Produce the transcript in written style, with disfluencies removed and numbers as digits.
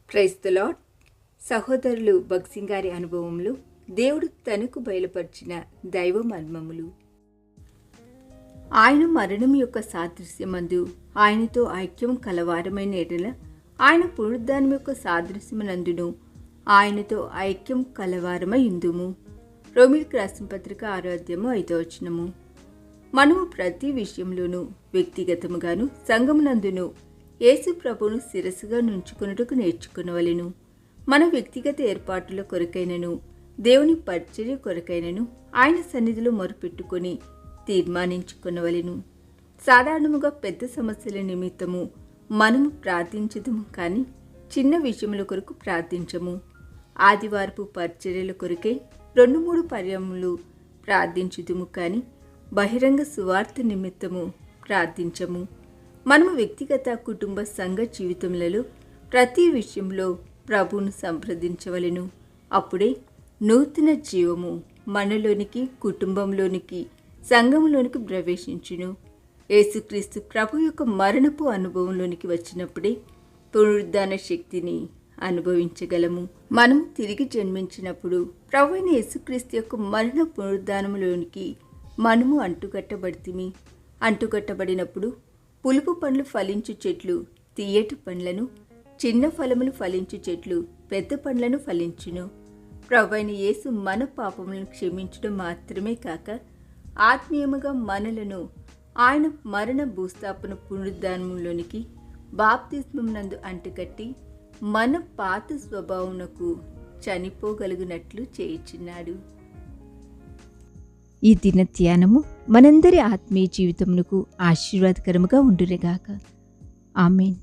Praise the lord. సహోదరులు భక్సింగ్ గారి అనుభవములు, దేవుడు తనకు బయలుపరిచిన దైవ మర్మములు. ఆయన మరణం యొక్క సాదృశ్యమందు ఆయనతో ఐక్యం కలవారమైన ఎడల ఆయన పునరుద్ధానం యొక్క సాదృశ్యమునందును ఆయనతో ఐక్యం కలవారమై ఉందుము. రోమీయులకు రాసిన పత్రిక 6వ అధ్యాయము 5వ వచనము. మనము ప్రతి విషయంలోనూ వ్యక్తిగతముగాను సంఘమునందును యేసు ప్రభువును శిరస్సుగా నుంచుకొనుటకు నేర్చుకునవలెను. మన వ్యక్తిగత ఏర్పాటుల కొరకైనను దేవుని పరిచర్య కొరకైనను ఆయన సన్నిధిలో మొరుపెట్టుకొని తీర్మానించుకొనవలెను. సాధారణముగా పెద్ద సమస్యల నిమిత్తము మనము ప్రార్థించదుము, కానీ చిన్న విషయముల కొరకు ప్రార్థించము. ఆదివారపు పరిచర్యల కొరకై 2-3 పర్యాయములు ప్రార్థించుదుము, కానీ బహిరంగ సువార్త నిమిత్తము ప్రార్థించము. మనము వ్యక్తిగత కుటుంబ సంఘ జీవితములలో ప్రతి విషయంలో ప్రభువును సంప్రదించవలెను. అప్పుడే నూతన జీవము మనలోనికి, కుటుంబంలోనికి, సంఘంలోనికి ప్రవేశించును. యేసుక్రీస్తు ప్రభు యొక్క మరణపు అనుభవంలోనికి వచ్చినప్పుడే పునరుద్ధాన శక్తిని అనుభవించగలము. మనము తిరిగి జన్మించినప్పుడు ప్రభు అయిన యేసుక్రీస్తు యొక్క మరణ పునరుద్ధానములోనికి మనము అంటుకట్టబడితిమి. అంటుకట్టబడినప్పుడు పులుపు పండ్లు ఫలించు చెట్లు తీయటి పండ్లను, చిన్న ఫలములు ఫలించు చెట్లు పెద్ద పండ్లను ఫలించును. ప్రభువైన యేసు మన పాపములను క్షమించడం మాత్రమే కాక ఆత్మీయముగా మనలను ఆయన మరణ భూస్థాపన పునరుద్ధానంలోనికి బాప్తిస్మమునందు అంటుకట్టి మన పాత స్వభావమునకు చనిపోగలుగునట్లు చేయుచున్నాడు. ఈ దిన ధ్యానము మనందరి ఆత్మీయ జీవితమునకు ఆశీర్వాదకరముగా ఉండునుగాక. ఆమేన్.